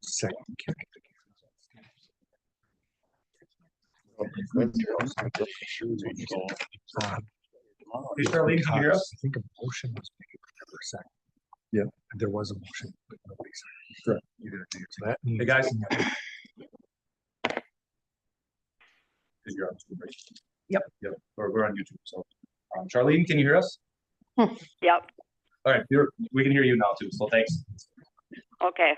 Second. Hey, Charlene, can you hear us? I think a motion was made for a second. Yeah, there was a motion, but nobody seconded. Correct. You didn't do it. So that means. Hey, guys. You're on YouTube, right? Yep. Yep. We're on YouTube. So, Charlene, can you hear us? Yep. All right, we can hear you now too. So thanks. Okay.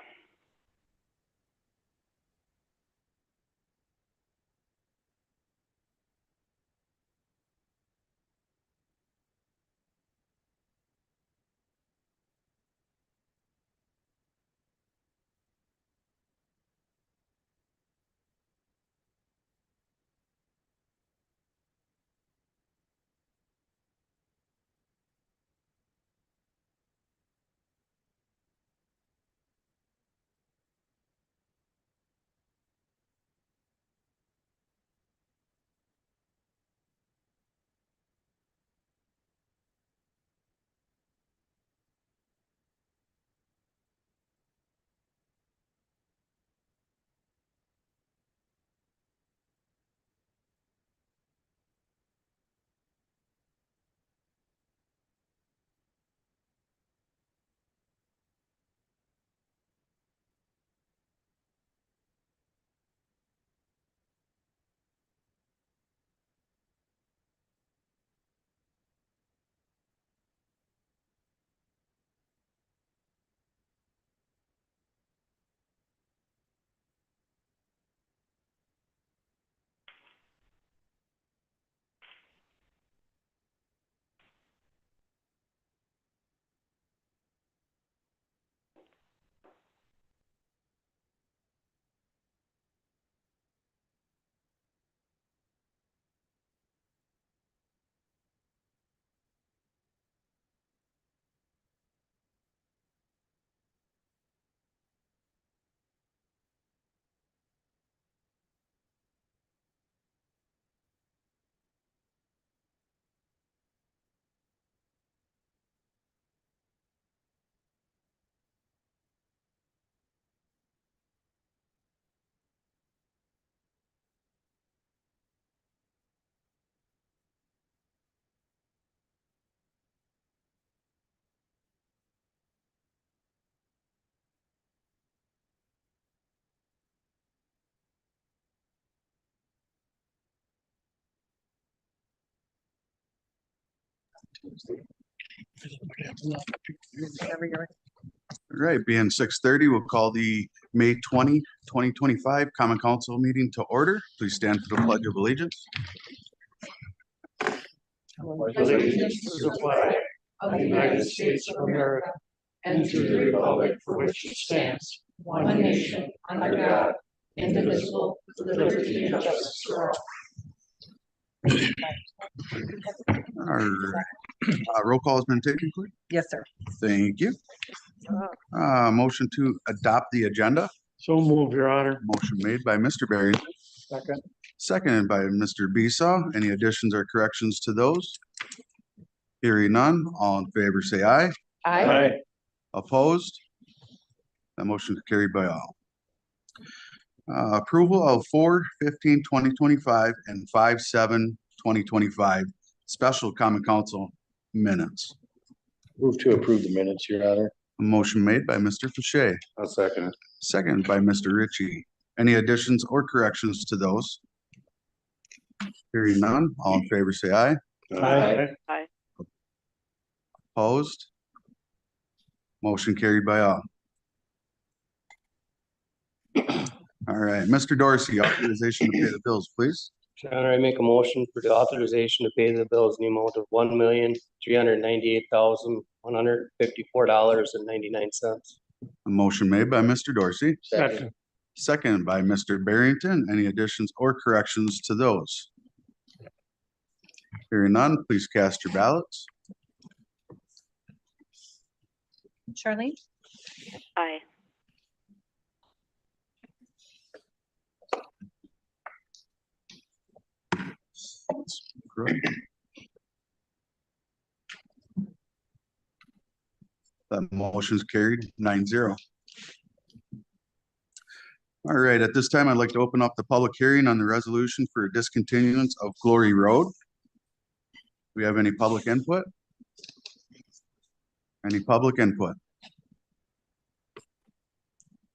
All right, being 6:30, we'll call the May 20, 2025 Common Council meeting to order. Please stand for the Pledge of Allegiance. Allegiance to the flag of the United States of America and to the republic for which it stands, one nation, under God, indivisible, with liberty and justice for all. All right. Roll call has been taken, please. Yes, sir. Thank you. Motion to adopt the agenda. So move, Your Honor. Motion made by Mr. Barrington, Second. seconded by Mr. Besaw. Any additions or corrections to those? Hearing none, all in favor say aye. Aye. Opposed? That motion is carried by all. Approval of 4/15/2025 and 5/7/2025 special common council minutes. Move to approve the minutes, Your Honor. A motion made by Mr. Fache, I'll second it. seconded by Mr. Ritchie. Any additions or corrections to those? Hearing none, all in favor say aye. Aye. Aye. Opposed? Motion carried by all. All right, Mr. Dorsey, authorization to pay the bills, please. Your Honor, I make a motion for the authorization to pay the bills in the amount of $1,398,154.99. A motion made by Mr. Dorsey, Second. seconded by Mr. Barrington. Any additions or corrections to those? Hearing none, please cast your ballots. Charlene? Aye. Correct. That motion's carried 9-0. All right, at this time, I'd like to open up the public hearing on the resolution for discontinuance of Glory Road. Do we have any public input? Any public input?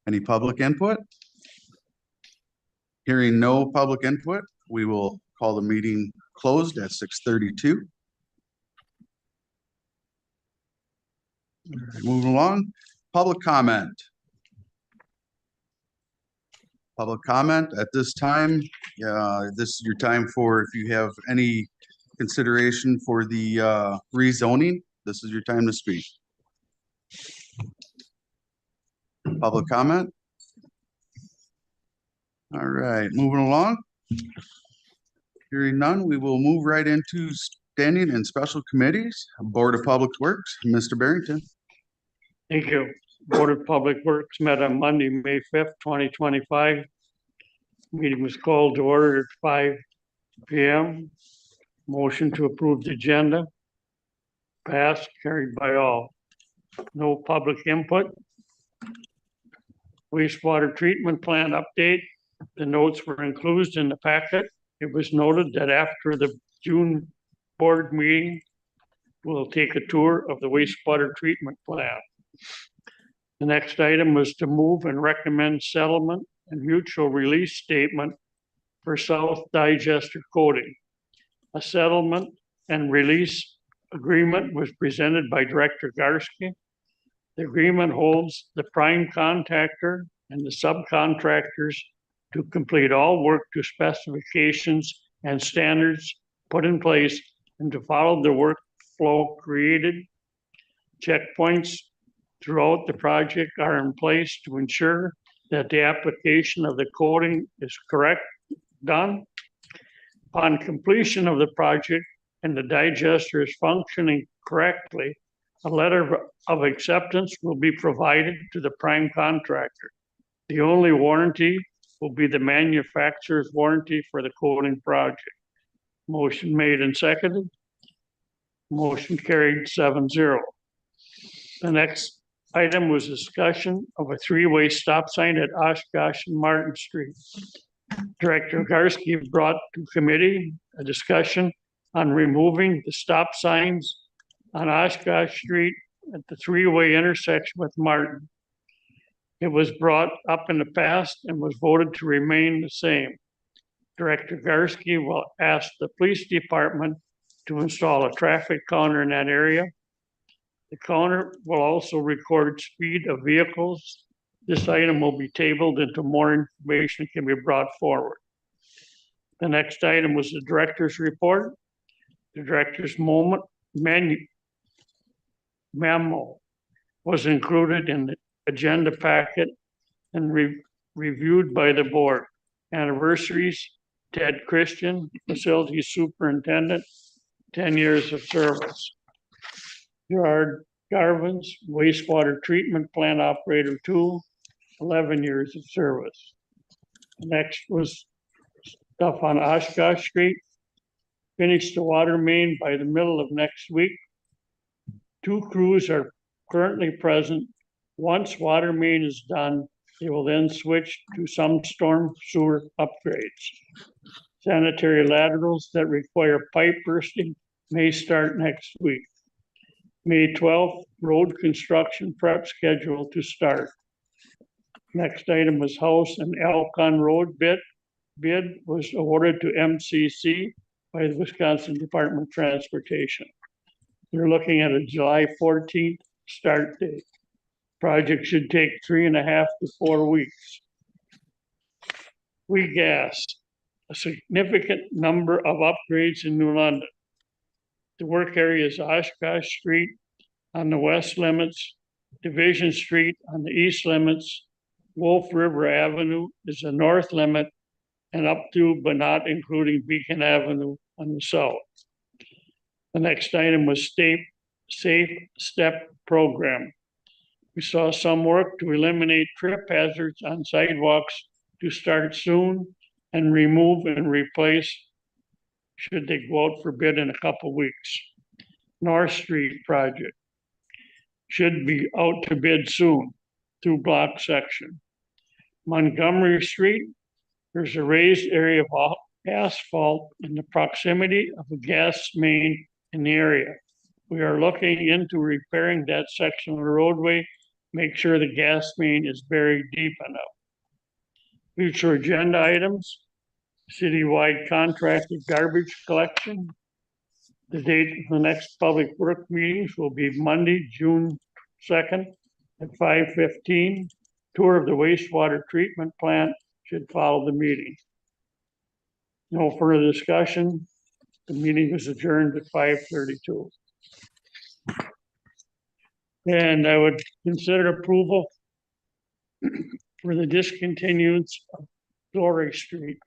Any public input? Hearing no public input, we will call the meeting closed at 6:32. Moving along, public comment. Public comment at this time. This is your time for, if you have any consideration for the rezoning, this is your time to speak. Public comment. All right, moving along. Hearing none, we will move right into standing and special committees. Board of Public Works, Mr. Barrington. Thank you. Board of Public Works met on Monday, May 5th, 2025. Meeting was called to order at 5 p.m. Motion to approve the agenda. Passed, carried by all. No public input. Wastewater treatment plant update. The notes were included in the packet. It was noted that after the June board meeting, we'll take a tour of the wastewater treatment plant. The next item was to move and recommend settlement and mutual release statement for South Digester Coating. A settlement and release agreement was presented by Director Garski. The agreement holds the prime contractor and the subcontractors to complete all work to specifications and standards put in place and to follow the workflow created. Checkpoints throughout the project are in place to ensure that the application of the coating is done. Upon completion of the project and the digester is functioning correctly, a letter of acceptance will be provided to the prime contractor. The only warranty will be the manufacturer's warranty for the coating project. Motion made and seconded. Motion carried 7-0. The next item was discussion of a three-way stop sign at Oshkosh and Martin Street. Director Garski brought to committee a discussion on removing the stop signs on Oshkosh Street at the three-way intersection with Martin. It was brought up in the past and was voted to remain the same. Director Garski will ask the police department to install a traffic counter in that area. The counter will also record speed of vehicles. This item will be tabled until more information can be brought forward. The next item was the director's report. The director's memo was included in the agenda packet and reviewed by the board. Anniversaries: Ted Christian, Facility Superintendent, 10 years of service. Gerard Garvins, Wastewater Treatment Plant Operator 2, 11 years of service. Next was stuff on Oshkosh Street. Finish the water main by the middle of next week. 2 crews are currently present. Once water main is done, they will then switch to some storm sewer upgrades. Sanitary laterals that require pipe bursting may start next week. May 12th, road construction prep scheduled to start. Next item was House and Alcon Road bid. Bid was awarded to MCC by the Wisconsin Department of Transportation. They're looking at a July 14th start date. Project should take 3.5 to 4 weeks. We gas, a significant number of upgrades in New London. The work area is Oshkosh Street on the west limits, Division Street on the east limits, Wolf River Avenue is the north limit, and up to but not including Beacon Avenue on the south. The next item was Safe Step Program. We saw some work to eliminate trip hazards on sidewalks to start soon and remove and replace should they go out for bid in a couple weeks. North Street project should be out to bid soon through block section. Montgomery Street. There's a raised area of asphalt in the proximity of a gas main in the area. We are looking into repairing that section of the roadway, make sure the gas main is buried deep enough. Future agenda items, citywide contracted garbage collection. The date of the next public work meetings will be Monday, June 2nd at 5:15. Tour of the wastewater treatment plant should follow the meeting. No further discussion. The meeting was adjourned at 5:32. And I would consider approval for the discontinuance of Glory Street.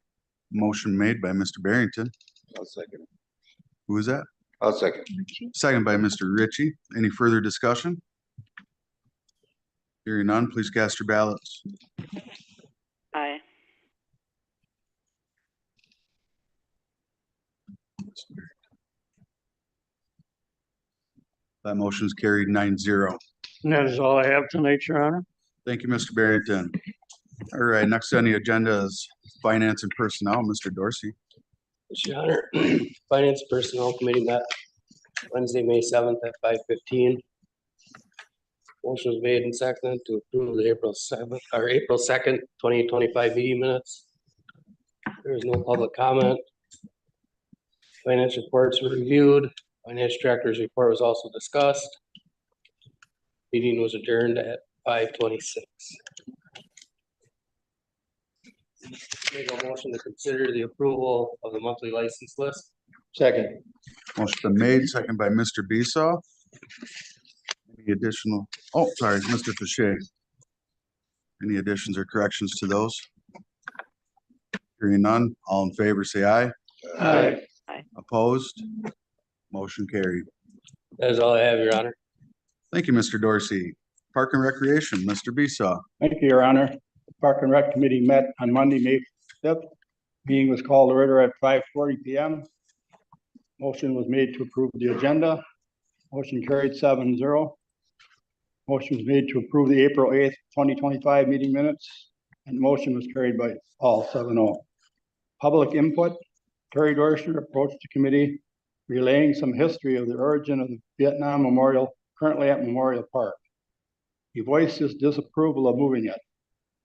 Motion made by Mr. Barrington. I'll second. Who is that? I'll second. Second by Mr. Ritchie. Any further discussion? Hearing none, please cast your ballots. Aye. That motion is carried 9-0. And that is all I have tonight, Your Honor. Thank you, Mr. Barrington. All right, next on the agenda is Finance and Personnel, Mr. Dorsey. Your Honor, Finance Personnel Committee met Wednesday, May 7th at 5:15. Motion was made and seconded to approve the April 7th or April 2nd, 2025 meeting minutes. There is no public comment. Finance reports were reviewed. Finance Director's report was also discussed. Meeting was adjourned at 5:26. Make a motion to consider the approval of the monthly license list. Second. Motion been made, second by Mr. Besaw. Any additional, oh, sorry, Mr. Fisher. Any additions or corrections to those? Hearing none, all in favor, say aye. Aye. Opposed? Motion carried. That is all I have, Your Honor. Thank you, Mr. Dorsey. Park and Recreation, Mr. Besaw. Thank you, Your Honor. The Park and Rec Committee met on Monday, May 5th. Meeting was called to order at 5:40 PM. Motion was made to approve the agenda. Motion carried 7-0. Motion was made to approve the April 8th, 2025 meeting minutes, and motion was carried by all 7-0. Public input. Terry Dorsey approached the committee relaying some history of the origin of the Vietnam Memorial, currently at Memorial Park. He voiced his disapproval of moving it.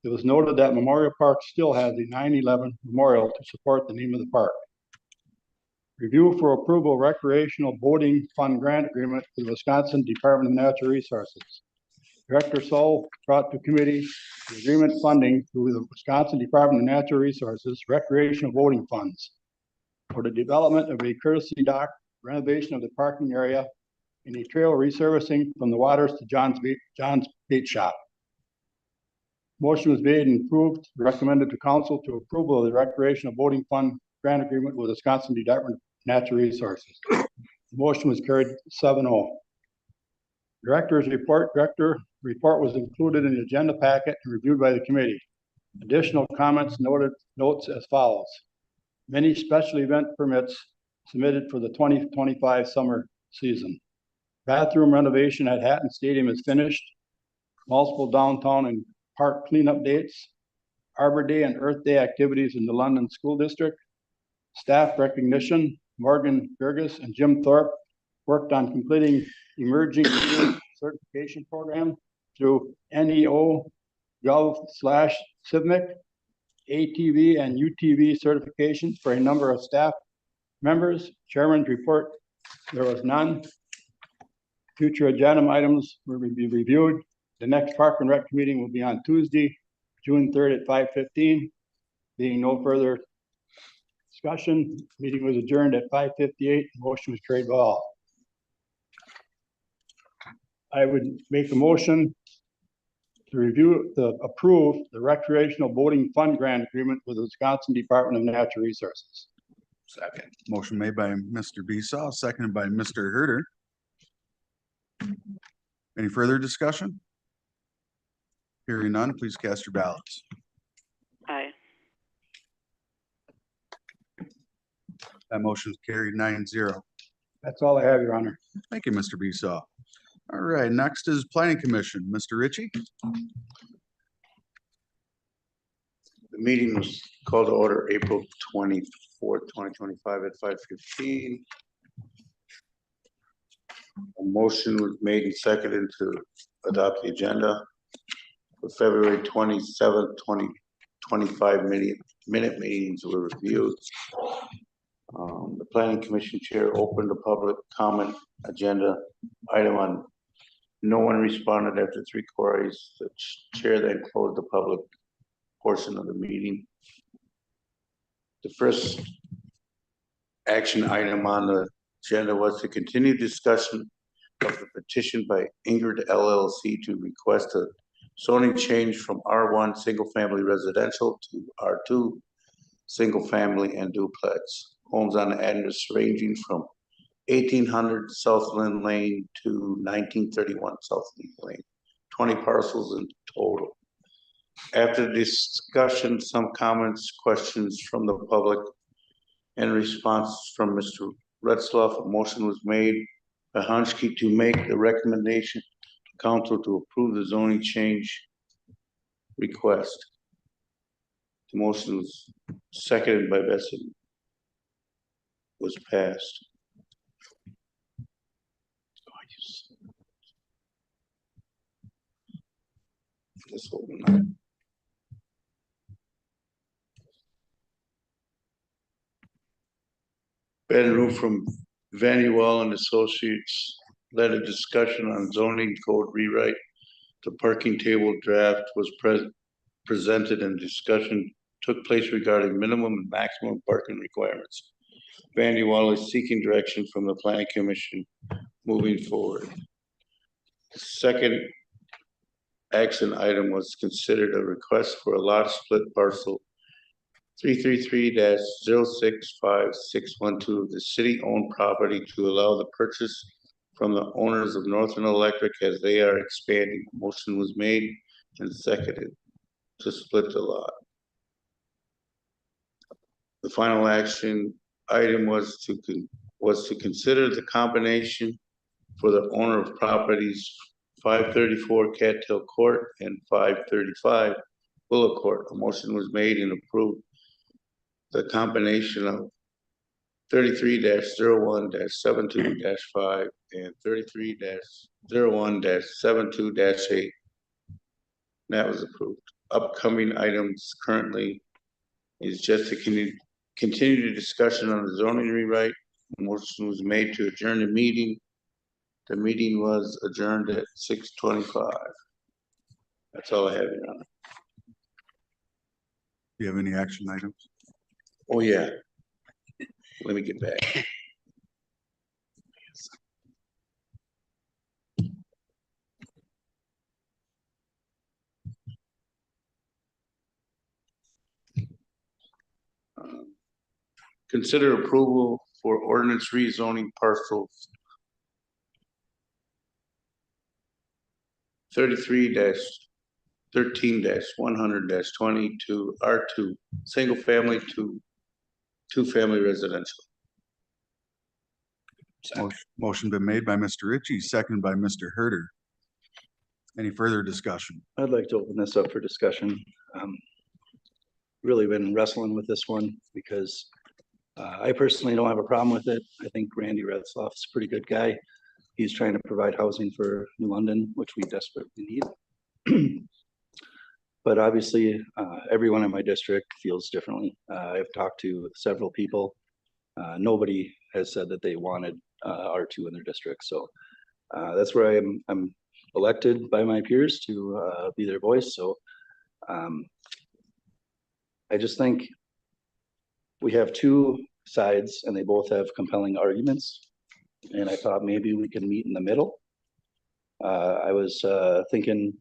It was noted that Memorial Park still has a 9/11 memorial to support the name of the park. Review for approval recreational boating fund grant agreement with the Wisconsin Department of Natural Resources. Director Sol brought to committee the agreement funding through the Wisconsin Department of Natural Resources recreational boating funds for the development of a courtesy dock, renovation of the parking area, and a trail resurfacing from the waters to John's Bait Shop. Motion was made and approved, recommended to council to approval of the recreational boating fund grant agreement with Wisconsin Department of Natural Resources. The motion was carried 7-0. Director's report. Director report was included in the agenda packet and reviewed by the committee. Additional comments notes as follows. Many special event permits submitted for the 2025 summer season. Bathroom renovation at Hatton Stadium is finished. Multiple downtown and park cleanup dates. Arbor Day and Earth Day activities in the London School District. Staff recognition. Morgan Burgess and Jim Thorpe worked on completing emerging leader certification program through NEO Gov/CIVMIC, ATV and UTV certifications for a number of staff members. Chairman's report, there was none. Future agenda items will be reviewed. The next Park and Rec meeting will be on Tuesday, June 3rd at 5:15. Being no further discussion, meeting was adjourned at 5:58. Motion was carried by all. I would make a motion to approve the recreational boating fund grant agreement with the Wisconsin Department of Natural Resources. Second. Motion made by Mr. Besaw, seconded by Mr. Herter. Any further discussion? Hearing none, please cast your ballots. Aye. That motion is carried 9-0. That's all I have, Your Honor. Thank you, Mr. Besaw. All right, next is Planning Commission, Mr. Ritchie. The meeting was called to order April 24th, 2025 at 5:15. A motion was made and seconded to adopt the agenda for February 27th, 2025 minute meetings were reviewed. The planning commission chair opened the public comment agenda item on. No one responded after 3 queries. The chair then closed the public portion of the meeting. The first action item on the agenda was to continue discussion of the petition by Ingrid LLC to request a zoning change from R1 single family residential to R2 single family and duplex. Homes on the address ranging from 1800 Southland Lane to 1931 Southland Lane, 20 parcels in total. After discussion, some comments, questions from the public, and response from Mr. Retzloff, a motion was made by Hanschke to make the recommendation to council to approve the zoning change request. The motion was seconded by Bessie. Was passed. This whole night. Ben Roof from Vanuel and Associates led a discussion on zoning code rewrite. The parking table draft was presented and discussion took place regarding minimum and maximum parking requirements. Vanuel is seeking direction from the planning commission moving forward. The second action item was considered a request for a lot split parcel 333-065612 of the city-owned property to allow the purchase from the owners of Northern Electric as they are expanding. Motion was made and seconded to split the lot. The final action item was to consider the combination for the owner of properties 534 Cattail Court and 535 Willow Court. A motion was made and approved the combination of 33-01-72-5 and 33-01-72-8. That was approved. Upcoming items currently is just to continue the discussion on the zoning rewrite. A motion was made to adjourn the meeting. The meeting was adjourned at 6:25. That's all I have, Your Honor. Do you have any action items? Oh, yeah. Let me get back. Consider approval for ordinance rezoning parcels 33-13-100-20 to R2 single family to 2-family residential. Motion been made by Mr. Ritchie, seconded by Mr. Herder. Any further discussion? I'd like to open this up for discussion. Really been wrestling with this one because I personally don't have a problem with it. I think Randy Retzloff is a pretty good guy. He's trying to provide housing for New London, which we desperately need. But obviously, everyone in my district feels differently. I've talked to several people. Nobody has said that they wanted R2 in their district. So that's where I'm elected by my peers to be their voice. So I just think we have two sides and they both have compelling arguments. And I thought maybe we could meet in the middle. I was thinking,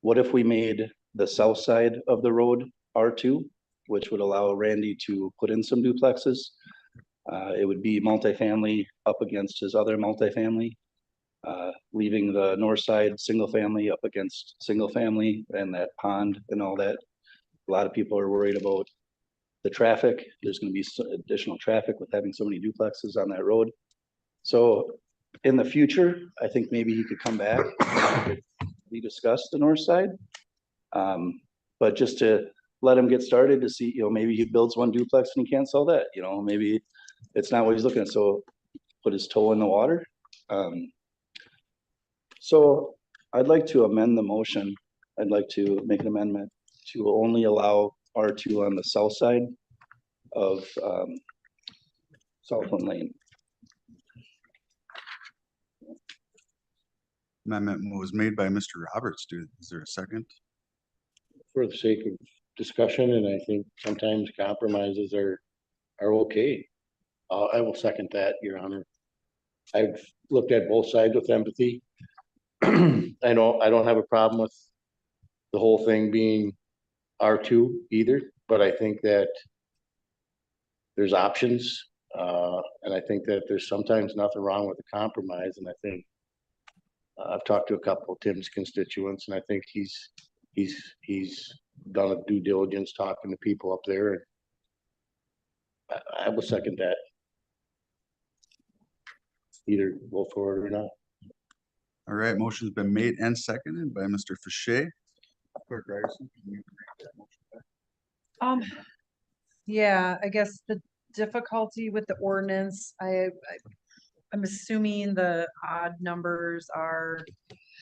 what if we made the south side of the road R2, which would allow Randy to put in some duplexes. It would be multifamily up against his other multifamily, leaving the north side single family up against single family and that pond and all that. A lot of people are worried about the traffic. There's going to be additional traffic with having so many duplexes on that road. So in the future, I think maybe he could come back and we could rediscuss the north side. But just to let him get started to see, maybe he builds one duplex and he can't sell that, maybe it's not what he's looking at, so put his toe in the water. So I'd like to amend the motion. I'd like to make an amendment to only allow R2 on the south side of Southland Lane. Amendment was made by Mr. Roberts. Is there a second? For the sake of discussion, and I think sometimes compromises are okay. I will second that, Your Honor. I've looked at both sides with empathy. I don't have a problem with the whole thing being R2 either, but I think that there's options. And I think that there's sometimes nothing wrong with a compromise, and I think I've talked to a couple of Tim's constituents, and I think he's done a due diligence talking to people up there. I will second that. Either go for it or not. All right, motion's been made and seconded by Mr. Fache. Clerk Ryerson, can you read that motion back? Yeah, I guess the difficulty with the ordinance, I'm assuming the odd numbers are,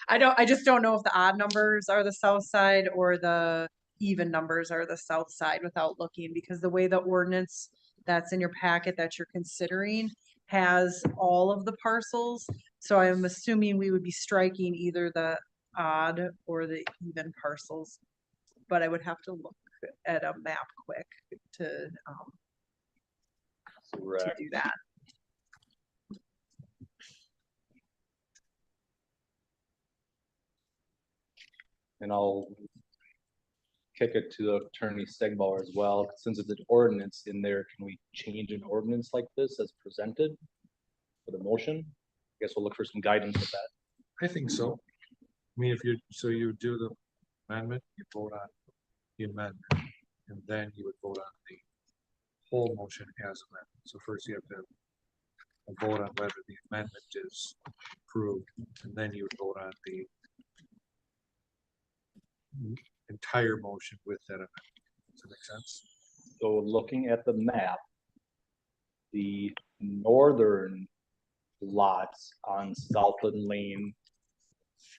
I just don't know if the odd numbers are the south side or the even numbers are the south side without looking, because the way the ordinance that's in your packet that you're considering has all of the parcels. So I'm assuming we would be striking either the odd or the even parcels, but I would have to look at a map quick to do that. And I'll kick it to Attorney Stegbauer as well. Since it's an ordinance in there, can we change an ordinance like this as presented for the motion? I guess we'll look for some guidance with that. I think so. I mean, so you do the amendment, you vote on the amendment, and then you would vote on the whole motion as amended. So first you have to vote on whether the amendment is approved, and then you would vote on the entire motion with that amendment. Does that make sense? So looking at the map, the northern lots on Southland Lane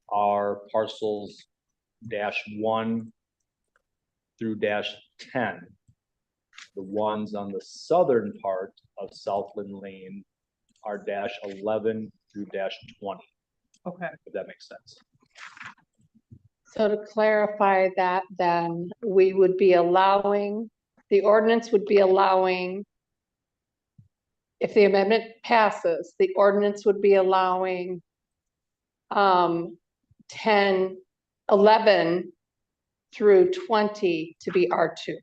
are parcels -1 through -10. The ones on the southern part of Southland Lane are -11 through -20, Okay. if that makes sense. So to clarify that, then we would be allowing, the ordinance would be allowing, if the amendment passes, the ordinance would be allowing 10, 11 through 20 to be R2.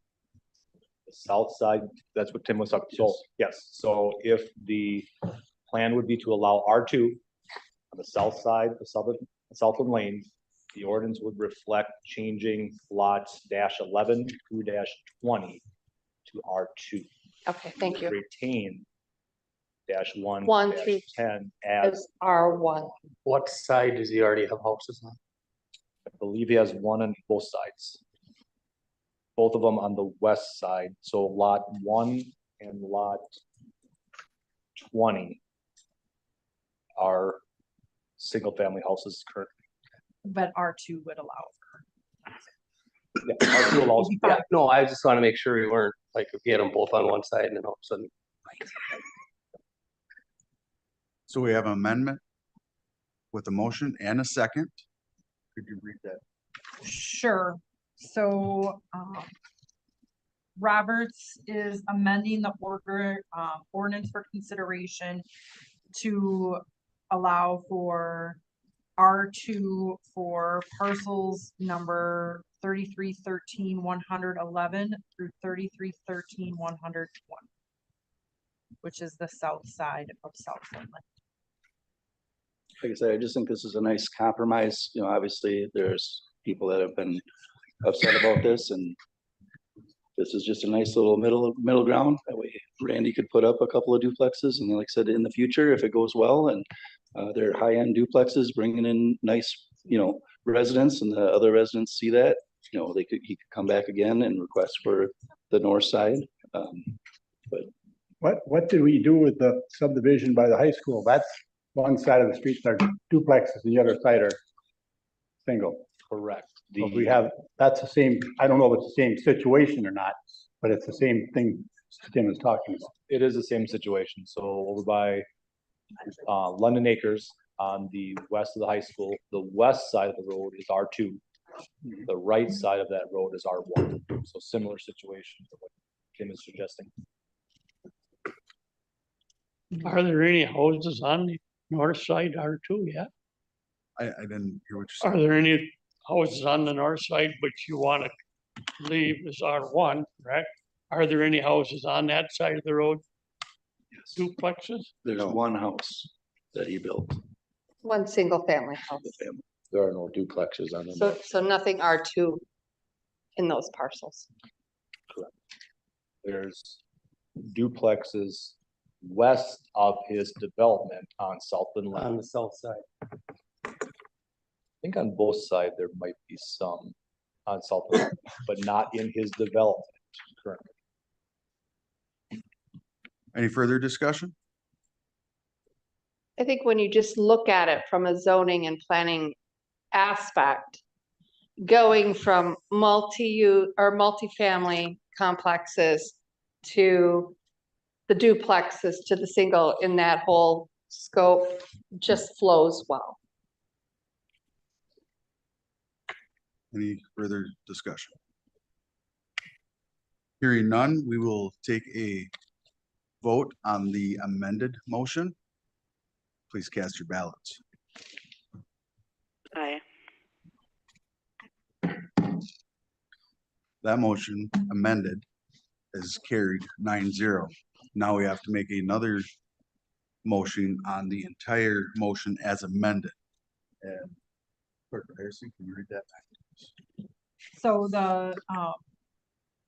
The south side, that's what Tim was talking, so, yes, so if the plan would be to allow R2 on the south side of Southland Lane, the ordinance would reflect changing lots -11 through -20 to R2. Okay, thank you. Retain -1 1 through 10 as, As R1. What side does he already have houses on? I believe he has one on both sides. Both of them on the west side, so lot 1 and lot 20 are single-family houses currently. But R2 would allow Yeah, R2 allows- Yeah, no, I just want to make sure we weren't, like, if we had them both on one side and then all of a sudden. So we have an amendment with a motion and a second. Could you read that? Sure. So, Roberts is amending the ordinance for consideration to allow for R2 for parcels number 3313-111 through 3313-120, which is the south side of Southland. Like I said, I just think this is a nice compromise. Obviously there's people that have been upset about this, and this is just a nice little middle ground. That way Randy could put up a couple of duplexes, and like I said, in the future, if it goes well and they're high-end duplexes bringing in nice, residents, and the other residents see that, he could come back again and request for the north side. What did we do with the subdivision by the high school? That's one side of the street, are duplexes, and the other side are single. Correct. So we have, that's the same, I don't know if it's the same situation or not, but it's the same thing Tim is talking about. It is the same situation. So over by London Acres on the west of the high school, the west side of the road is R2. The right side of that road is R1. So similar situation to what Kim is suggesting. Are there any houses on the north side R2 yet? I didn't hear what you Are said. there any houses on the north side which you want to leave as R1, correct? Are there any houses on that side of the road? Duplexes? There's one house that he built. One single family house. There are no duplexes on them. So nothing R2 in those parcels. There's duplexes west of his development on Southland Lane. On the south side. I think on both sides there might be some on Southland, but not in his development currently. Any further discussion? I think when you just look at it from a zoning and planning aspect, going from multi-use or multifamily complexes to the duplexes to the single in that whole scope just flows well. Any further discussion? Hearing none, we will take a vote on the amended motion. Please cast your ballots. Aye. That motion amended is carried 9-0. Now we have to make another motion on the entire motion as amended. And Clerk Darcy, can you read that back? So the,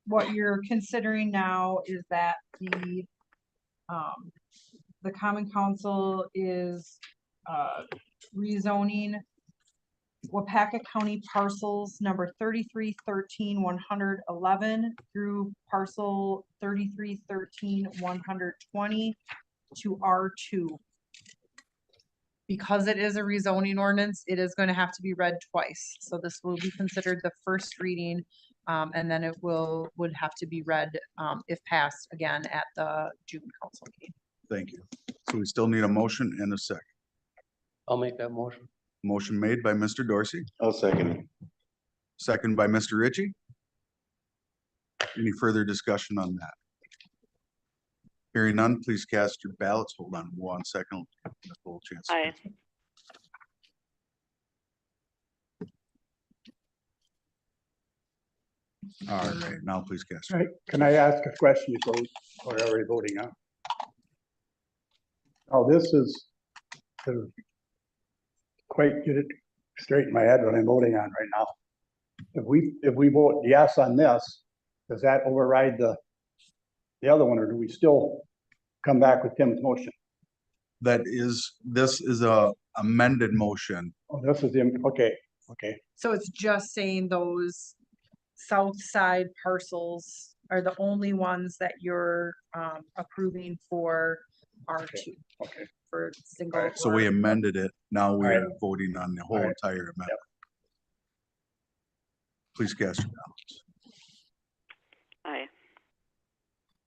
what you're considering now is that the common council is, rezoning Wapaka County parcels number 3313-111 through parcel 3313-120 to R2. Because it is a rezoning ordinance, it is going to have to be read twice. So this will be considered the first reading, and then it would have to be read, if passed again at the June council meeting. Thank you. So we still need a motion and a second. I'll make that motion. Motion made by Mr. Dorsey, I'll second it. second by Mr. Ritchie. Any further discussion on that? Hearing none, please cast your ballots. Hold on 1 second. Give the full chance. Aye. All right, now please cast. Right, can I ask a question before we're already voting on? Oh, this is to quite get it straight in my head what I'm voting on right now. If we vote yes on this, does that override the other one, or do we still come back with Tim's motion? This is a amended motion. Oh, this is the, okay. So it's just saying those south side parcels are the only ones that you're approving for R2. Okay. For single. Alright, so we or- amended it. Now we Alright. are voting on the whole Alright. entire amendment. Please cast your ballots. Aye.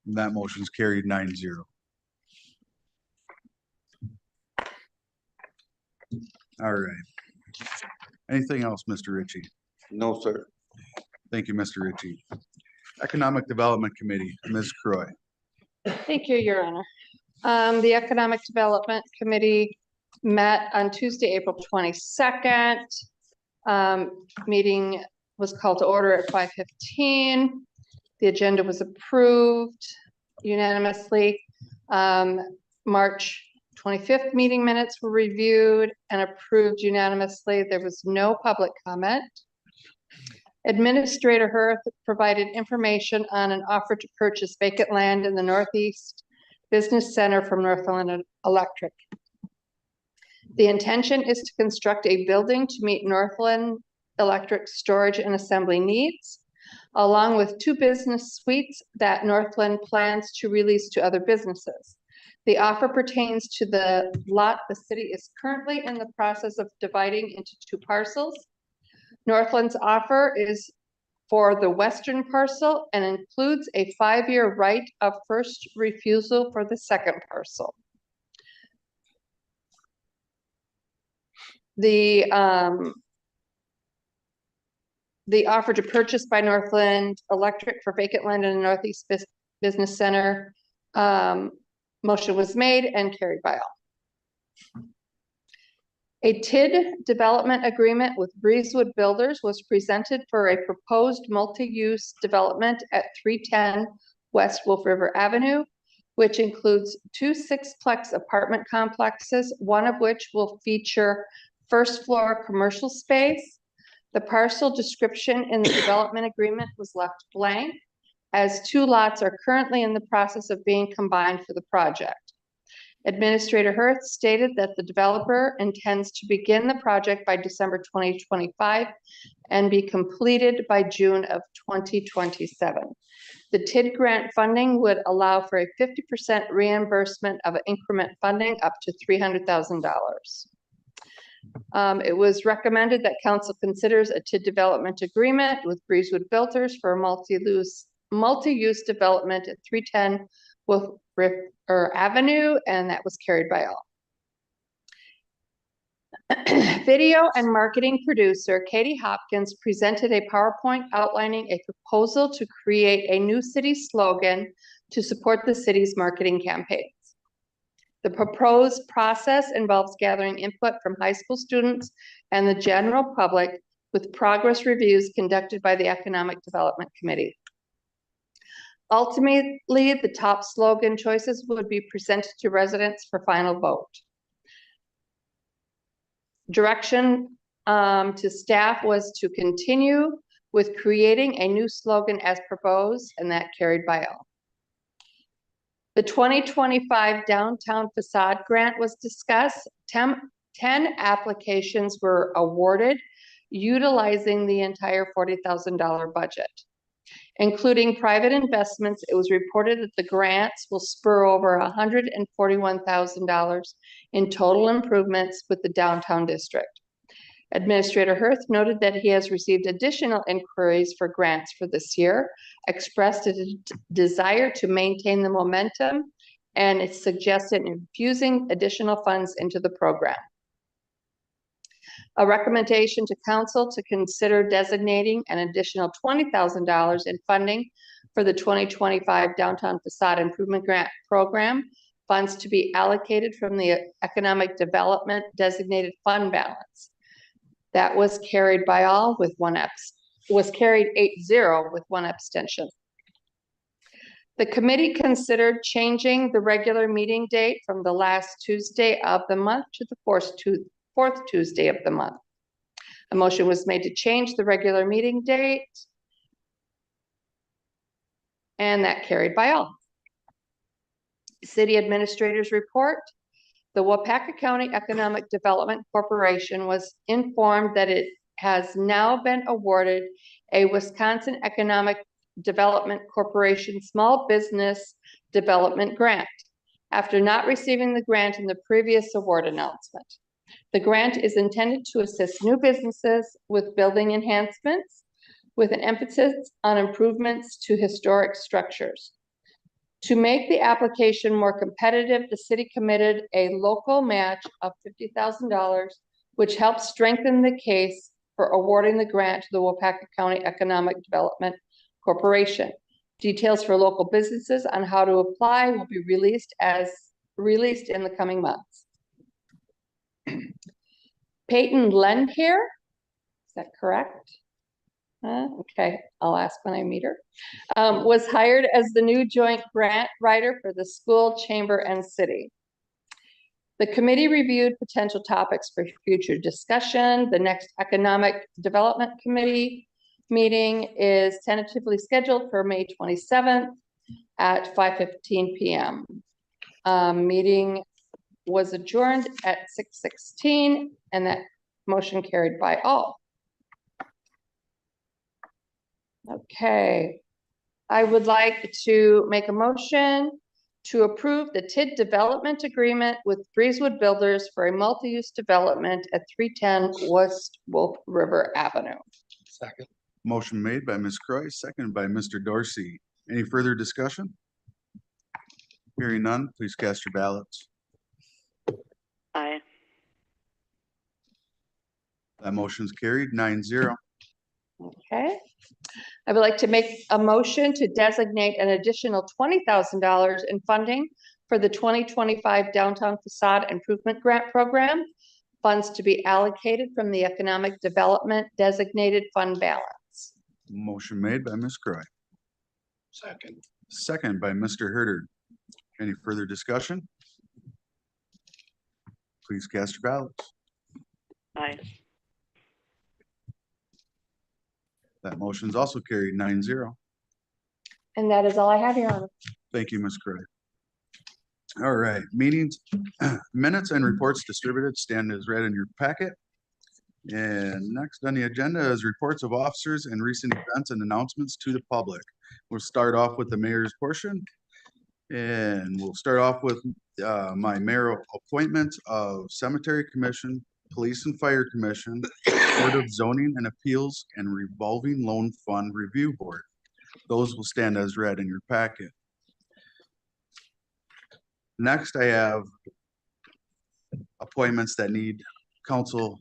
And that motion's carried 9-0. All right. Anything else, Mr. Ritchie? No, sir. Thank you, Mr. Ritchie. Economic Development Committee, Ms. Croy. Thank you, Your Honor. The Economic Development Committee met on Tuesday, April 22nd. Meeting was called to order at 5:15. The agenda was approved unanimously. March 25th meeting minutes were reviewed and approved unanimously. There was no public comment. Administrator Hurth provided information on an offer to purchase vacant land in the Northeast Business Center from Northland Electric. The intention is to construct a building to meet Northland electric storage and assembly needs, along with 2 business suites that Northland plans to release to other businesses. The offer pertains to the lot the city is currently in the process of dividing into 2 parcels. Northland's offer is for the western parcel and includes a 5-year right of first refusal for the second parcel. The offer to purchase by Northland Electric for vacant land in the Northeast Business Center, motion was made and carried by all. A TID development agreement with Breezewood Builders was presented for a proposed multi-use development at 310 West Wolf River Avenue, which includes 2 6-plex apartment complexes, one of which will feature first floor commercial space. The parcel description in the development agreement was left blank, as 2 lots are currently in the process of being combined for the project. Administrator Hurth stated that the developer intends to begin the project by December 2025 and be completed by June of 2027. The TID grant funding would allow for a 50% reimbursement of increment funding up to $300,000. It was recommended that council considers a TID development agreement with Breezewood Builders for a multi-use development at 310 Wolf River Avenue, and that was carried by all. Video and marketing producer Katie Hopkins presented a PowerPoint outlining a proposal to create a new city slogan to support the city's marketing campaigns. The proposed process involves gathering input from high school students and the general public, with progress reviews conducted by the Economic Development Committee. Ultimately, the top slogan choices would be presented to residents for final vote. Direction to staff was to continue with creating a new slogan as proposed, and that carried by all. The 2025 Downtown Facade Grant was discussed. 10 applications were awarded, utilizing the entire $40,000 budget. Including private investments, it was reported that the grants will spur over $141,000 in total improvements with the downtown district. Administrator Hurth noted that he has received additional inquiries for grants for this year, expressed a desire to maintain the momentum, and it suggested infusing additional funds into the program. A recommendation to council to consider designating an additional $20,000 in funding for the 2025 Downtown Facade Improvement Grant Program, funds to be allocated from the Economic Development Designated Fund Balance. That was carried by all with was carried 8-0 with 1 abstention. The committee considered changing the regular meeting date from the last Tuesday of the month to the fourth Tuesday of the month. A motion was made to change the regular meeting date, and that carried by all. City Administrator's report. The Waupaca County Economic Development Corporation was informed that it has now been awarded a Wisconsin Economic Development Corporation Small Business Development Grant after not receiving the grant in the previous award announcement. The grant is intended to assist new businesses with building enhancements, with an emphasis on improvements to historic structures. To make the application more competitive, the city committed a local match of $50,000, which helps strengthen the case for awarding the grant to the Waupaca County Economic Development Corporation. Details for local businesses on how to apply will be released in the coming months. Peyton Lencare, is that correct? Okay, I'll ask when I meet her. Was hired as the new joint grant writer for the school, chamber, and city. The committee reviewed potential topics for future discussion. The next Economic Development Committee meeting is tentatively scheduled for May 27th at 5:15 p.m. Meeting was adjourned at 6:16, and that motion carried by all. Okay. I would like to make a motion to approve the TID development agreement with Breezewood Builders for a multi-use development at 310 West Wolf River Avenue. Second. Motion made by Ms. Croy, seconded by Mr. Dorsey. Any further discussion? Hearing none, please cast your ballots. Aye. That motion's carried 9-0. Okay. I would like to make a motion to designate an additional $20,000 in funding for the 2025 Downtown Facade Improvement Grant Program. Funds to be allocated from the Economic Development Designated Fund Balance. Motion made by Ms. Croy, Second. seconded by Mr. Herder. Any further discussion? Please cast your ballots. Aye. That motion's also carried 9-0. And that is all I have, Your Honor. Thank you, Ms. Croy. All right, meetings, minutes and reports distributed stand as read in your packet. And next on the agenda is reports of officers and recent events and announcements to the public. We'll start off with the mayor's portion. And we'll start off with my mayoral appointments of Cemetery Commission, Police and Fire Commission, Board of Zoning and Appeals, and Revolving Loan Fund Review Board. Those will stand as read in your packet. Next, I have appointments that need council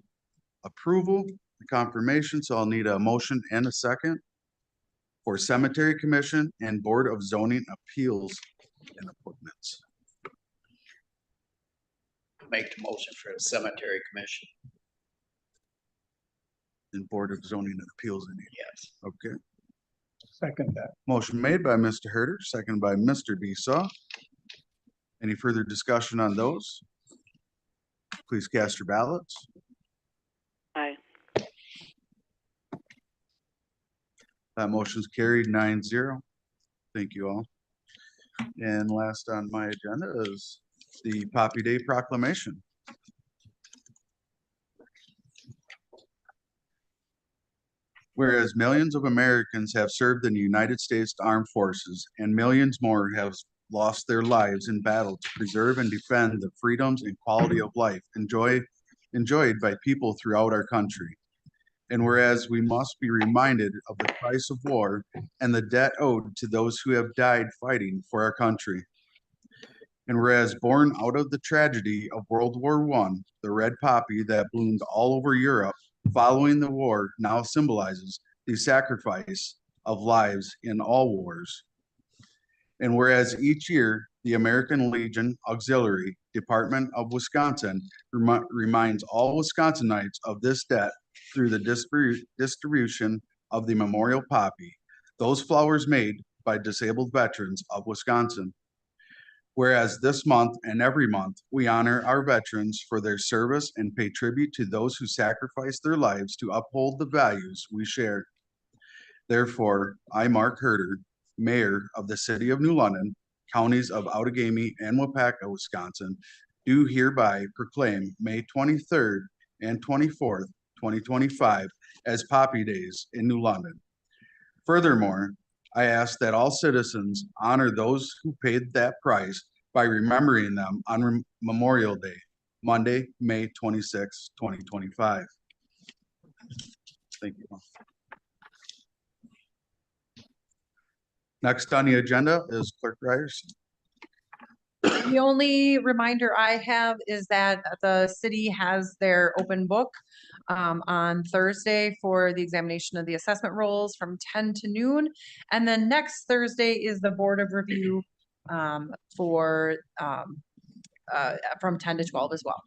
approval, confirmation, so I'll need a motion and a second for Cemetery Commission and Board of Zoning Appeals and appointments. Make the motion for the Cemetery Commission. And Board of Zoning and Appeals. Yes. Okay. Second that. Motion made by Mr. Herder, seconded by Mr. Besaw. Any further discussion on those? Please cast your ballots. Aye. That motion's carried 9-0. Thank you all. And last on my agenda is the Poppy Day proclamation. Whereas millions of Americans have served in the United States Armed Forces and millions more have lost their lives in battle to preserve and defend the freedoms and quality of life enjoyed by people throughout our country. And whereas we must be reminded of the price of war and the debt owed to those who have died fighting for our country. And whereas born out of the tragedy of World War I, the red poppy that bloomed all over Europe following the war now symbolizes the sacrifice of lives in all wars. And whereas each year, the American Legion Auxiliary Department of Wisconsin reminds all Wisconsinites of this debt through the distribution of the memorial poppy, those flowers made by disabled veterans of Wisconsin. Whereas this month and every month, we honor our veterans for their service and pay tribute to those who sacrificed their lives to uphold the values we share. Therefore, I, Mark Herder, Mayor of the City of New London, counties of Outagamie and Wapaka, Wisconsin, do hereby proclaim May 23rd and 24th, 2025 as Poppy Days in New London. Furthermore, I ask that all citizens honor those who paid that price by remembering them on Memorial Day, Monday, May 26, 2025. Thank you. Next on the agenda is Clerk Ryerson. The only reminder I have is that the city has their open book on Thursday for the examination of the assessment rolls from 10 to noon. And then next Thursday is the Board of Review from 10 to 12 as well.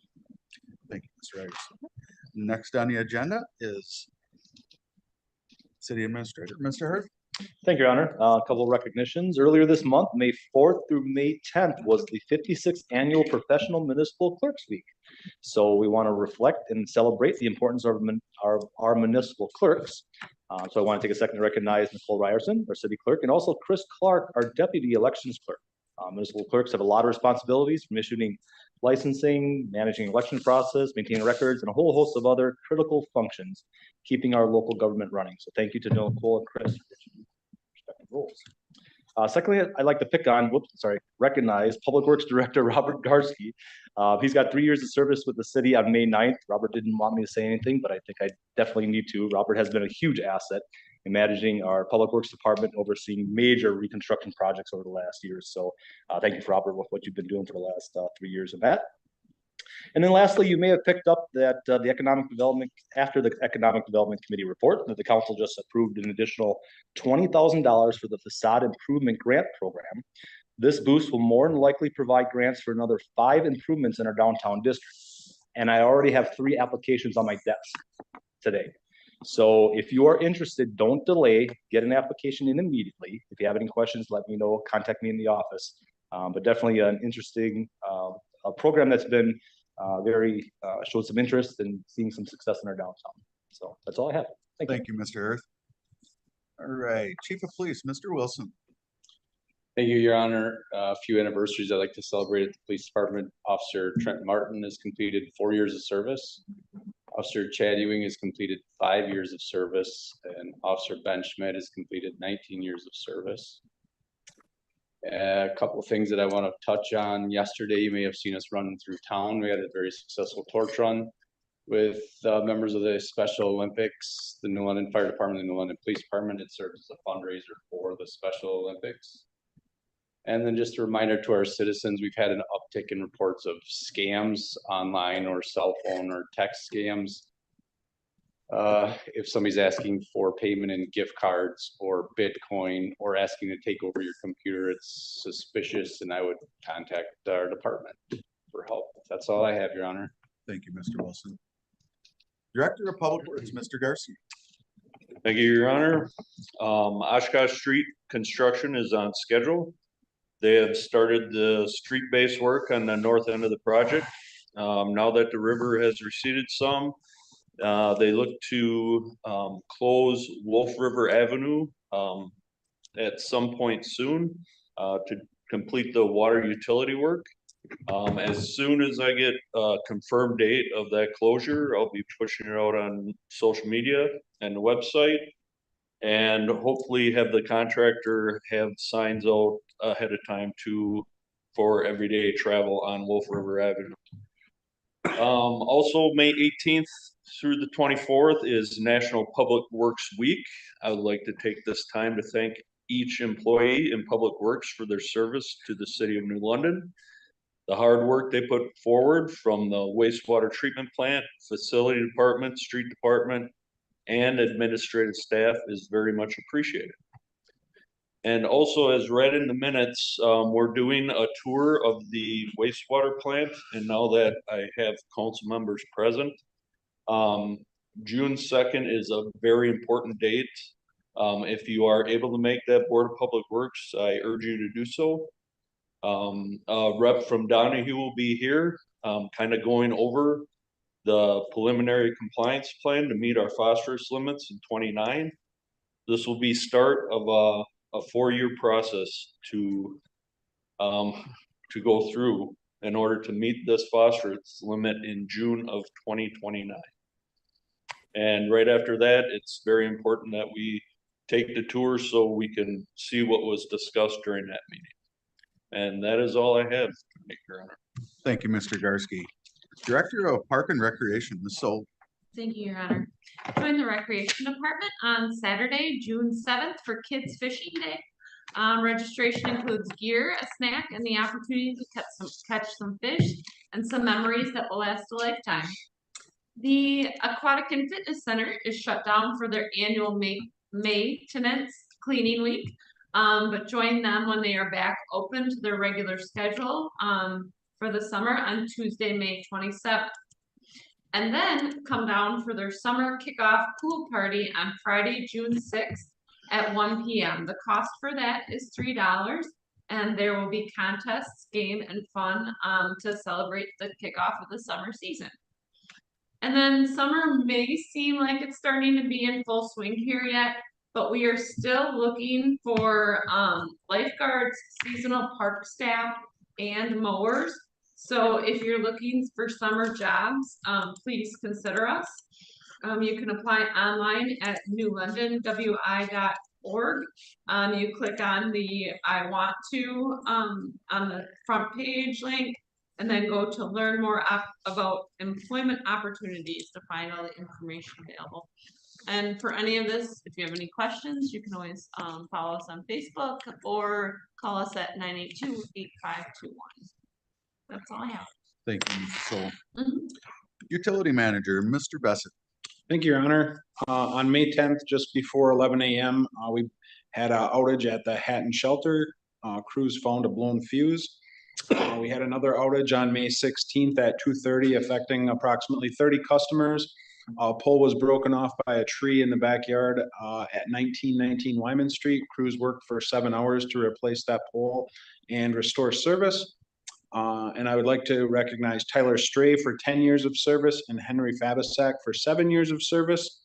Thank you, Ms. Ryerson. Next on the agenda is City Administrator, Mr. Hurd. Thank you, Your Honor. A couple of recognitions. Earlier this month, May 4th through May 10th was the 56th Annual Professional Municipal Clerks Week. So we want to reflect and celebrate the importance of our municipal clerks. So I want to take a second to recognize Nicole Ryerson, our city clerk, and also Chris Clark, our deputy elections clerk. Municipal clerks have a lot of responsibilities from issuing licensing, managing election process, maintaining records, and a whole host of other critical functions, keeping our local government running. So thank you to Nicole and Chris. roles. Secondly, I'd like to recognize Public Works Director Robert Garsky. He's got 3 years of service with the city on May 9th. Robert didn't want me to say anything, but I think I definitely need to. Robert has been a huge asset in managing our Public Works Department, overseeing major reconstruction projects over the last year. So thank you, Robert, with what you've been doing for the last 3 years of that. And then lastly, you may have picked up that after the Economic Development Committee report, that the council just approved an additional $20,000 for the facade improvement grant program. This boost will more than likely provide grants for another 5 improvements in our downtown district. And I already have 3 applications on my desk today. So if you are interested, don't delay, get an application in immediately. If you have any questions, let me know, contact me in the office. But definitely an interesting a program that's been showed some interest and seeing some success in our downtown. So that's all I have. Thank you, Mr. Earth. All right, Chief of Police, Mr. Wilson. Thank you, Your Honor. A few anniversaries I'd like to celebrate at the police department. Officer Trent Martin has completed 4 years of service. Officer Chad Ewing has completed 5 years of service, and Officer Ben Schmidt has completed 19 years of service. A couple of things that I want to touch on. Yesterday, you may have seen us running through town. We had a very successful torch run with members of the Special Olympics, the New London Fire Department, and the New London Police Department. It served as a fundraiser for the Special Olympics. And then just a reminder to our citizens, we've had an uptick in reports of scams online or cell phone or text scams. If somebody's asking for payment in gift cards or Bitcoin or asking to take over your computer, it's suspicious, and I would contact our department for help. That's all I have, Your Honor. Thank you, Mr. Wilson. Director of Public Works, Mr. Garcia. Thank you, Your Honor. Oshkosh Street construction is on schedule. They have started the street-based work on the north end of the project. Now that the river has receded some, they look to close Wolf River Avenue at some point soon to complete the water utility work. As soon as I get a confirmed date of that closure, I'll be pushing it out on social media and the website, and hopefully have the contractor have signs out ahead of time for everyday travel on Wolf River Avenue. Also, May 18th through the 24th is National Public Works Week. I would like to take this time to thank each employee in Public Works for their service to the city of New London. The hard work they put forward from the wastewater treatment plant, facility department, street department, and administrative staff is very much appreciated. And also, as read in the minutes, we're doing a tour of the wastewater plant. And now that I have council members present, June 2nd is a very important date. If you are able to make that Board of Public Works, I urge you to do so. A rep from Donahue will be here, kind of going over the preliminary compliance plan to meet our phosphorus limits in 29. This will be start of a 4-year process to go through in order to meet this phosphorus limit in June of 2029. And right after that, it's very important that we take the tour so we can see what was discussed during that meeting. And that is all I have, Your Honor. Thank you, Mr. Garsky. Director of Park and Recreation, Ms. Sol. Thank you, Your Honor. Join the Recreation Department on Saturday, June 7th for Kids Fishing Day. Registration includes gear, a snack, and the opportunity to catch some fish and some memories that will last a lifetime. The Aquatic and Fitness Center is shut down for their annual maintenance cleaning week, but join them when they are back open to their regular schedule for the summer on Tuesday, May 27th. And then come down for their summer kickoff pool party on Friday, June 6th at 1 p.m. The cost for that is $3, and there will be contests, game, and fun to celebrate the kickoff of the summer season. And then summer may seem like it's starting to be in full swing here yet, but we are still looking for lifeguards, seasonal park staff, and mowers. So if you're looking for summer jobs, please consider us. You can apply online at newlondonwi.gov. You click on the I want to, on the front page link, and then go to learn more about employment opportunities to find all the information available. And for any of this, if you have any questions, you can always follow us on Facebook or call us at 982-8521. That's all I have. Thank you, Mrs. Sol. Mhm. Utility Manager, Mr. Bassett. Thank you, Your Honor. On May tenth, just before 11 a.m., we had an outage at the Hatton Shelter. Crews found a blown fuse. We had another outage on May 16th at 2:30, affecting approximately 30 customers. A pole was broken off by a tree in the backyard at 1919 Wyman Street. Crews worked for 7 hours to replace that pole and restore service. And I would like to recognize Tyler Stray for 10 years of service and Henry Fabisak for 7 years of service.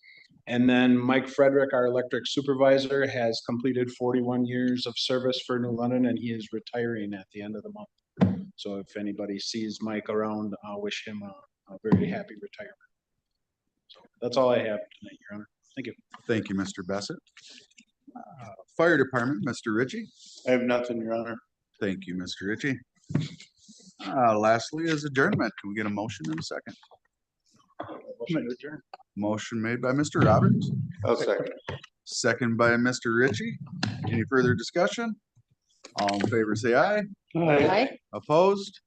And then Mike Frederick, our electric supervisor, has completed 41 years of service for New London, and he is retiring at the end of the month. So if anybody sees Mike around, I'll wish him a very happy retirement. So that's all I have tonight, Your Honor. Thank you. Thank you, Mr. Bassett. Fire Department, Mr. Ritchie. I have nothing, Your Honor. Thank you, Mr. Ritchie. Lastly is adjournment. Can we get a motion in a second? Motion made by Mr. Roberts. I'll second. Second by Mr. Ritchie. Any further discussion? All in favor, say aye. Aye. Opposed?